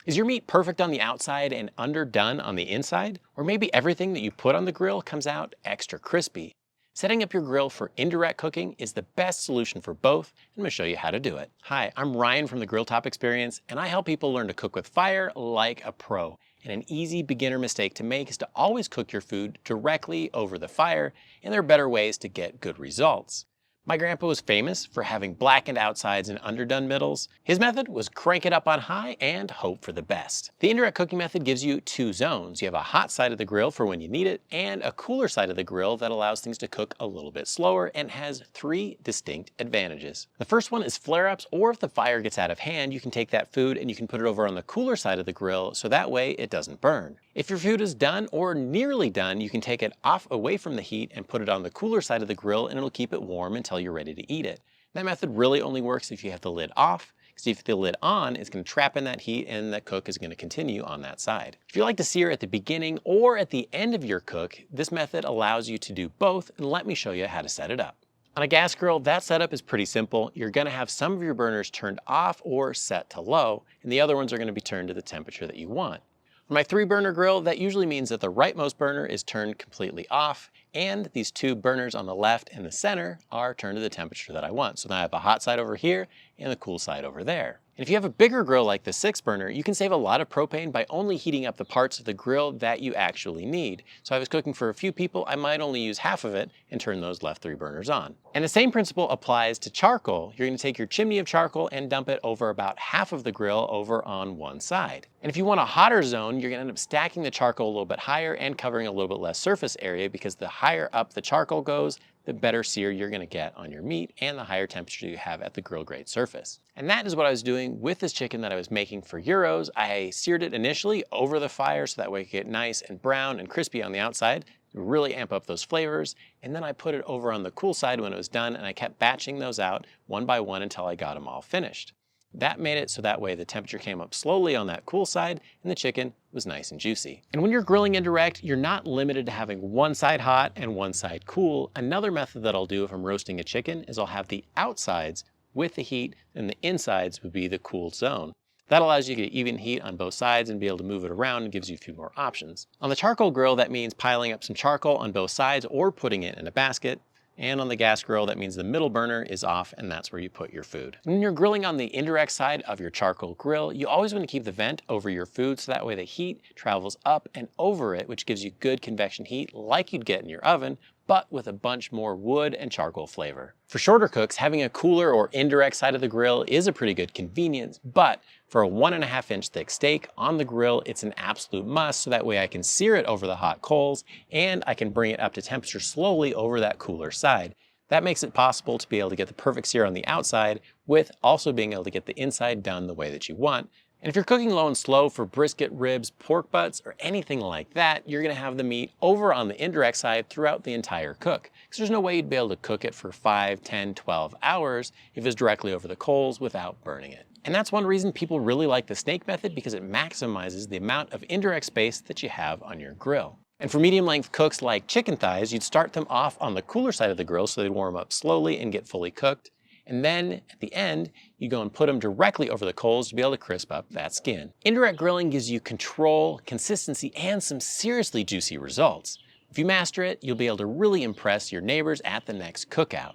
Is your meat perfect on the outside and underdone on the inside? Or maybe everything that you put on the grill comes out extra crispy? Setting up your grill for indirect cooking is the best solution for both, and I'm going to show you how to do it. Hi, I'm Ryan from the Grill Top Experience, and I help people learn to cook with fire like a pro. And an easy beginner mistake to make is to always cook your food directly over the fire, and there are better ways to get good results. My grandpa was famous for having blackened outsides and underdone middles. His method was crank it up on high and hope for the best. The indirect cooking method gives you two zones. You have a hot side of the grill for when you need it, and a cooler side of the grill that allows things to cook a little bit slower and has three distinct advantages. The first one is flare-ups, or if the fire gets out of hand, you can take that food and you can put it over on the cooler side of the grill so that way it doesn't burn. If your food is done or nearly done, you can take it off away from the heat and put it on the cooler side of the grill, and it'll keep it warm until you're ready to eat it. That method really only works if you have the lid off, because if the lid on, it's going to trap in that heat and the cook is going to continue on that side. If you like to sear at the beginning or at the end of your cook, this method allows you to do both, and let me show you how to set it up. On a gas grill, that setup is pretty simple. You're going to have some of your burners turned off or set to low, and the other ones are going to be turned to the temperature that you want. On my 3-burner grill, that usually means that the rightmost burner is turned completely off, and these two burners on the left and the center are turned to the temperature that I want. So now I have a hot side over here and the cool side over there. And if you have a bigger grill like the 6-burner, you can save a lot of propane by only heating up the parts of the grill that you actually need. So if I was cooking for a few people, I might only use half of it and turn those left 3 burners on. And the same principle applies to charcoal. You're going to take your chimney of charcoal and dump it over about half of the grill over on one side. And if you want a hotter zone, you're going to end up stacking the charcoal a little bit higher and covering a little bit less surface area, because the higher up the charcoal goes, the better sear you're going to get on your meat and the higher temperature you have at the grill grade surface. And that is what I was doing with this chicken that I was making for gyros. I seared it initially over the fire so that way it could get nice and brown and crispy on the outside, really amp up those flavors. And then I put it over on the cool side when it was done, and I kept batching those out one by one until I got them all finished. That made it so that way the temperature came up slowly on that cool side and the chicken was nice and juicy. And when you're grilling indirect, you're not limited to having one side hot and one side cool. Another method that I'll do if I'm roasting a chicken is I'll have the outsides with the heat and the insides would be the cool zone. That allows you to get even heat on both sides and be able to move it around and gives you a few more options. On the charcoal grill, that means piling up some charcoal on both sides or putting it in a basket. And on the gas grill, that means the middle burner is off, and that's where you put your food. When you're grilling on the indirect side of your charcoal grill, you always want to keep the vent over your food so that way the heat travels up and over it, which gives you good convection heat like you'd get in your oven, but with a bunch more wood and charcoal flavor. For shorter cooks, having a cooler or indirect side of the grill is a pretty good convenience, but for a 1.5-inch thick steak on the grill, it's an absolute must, so that way I can sear it over the hot coals and I can bring it up to temperature slowly over that cooler side. That makes it possible to be able to get the perfect sear on the outside with also being able to get the inside done the way that you want. And if you're cooking low and slow for brisket, ribs, pork butts, or anything like that, you're going to have the meat over on the indirect side throughout the entire cook. Because there's no way you'd be able to cook it for 5, 10, 12 hours if it's directly over the coals without burning it. And that's one reason people really like the snake method, because it maximizes the amount of indirect space that you have on your grill. And for medium length cooks like chicken thighs, you'd start them off on the cooler side of the grill so they'd warm up slowly and get fully cooked. And then at the end, you go and put them directly over the coals to be able to crisp up that skin. Indirect grilling gives you control, consistency, and some seriously juicy results. If you master it, you'll be able to really impress your neighbors at the next cookout.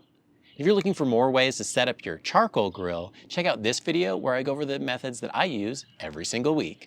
If you're looking for more ways to set up your charcoal grill, check out this video where I go over the methods that I use every single week.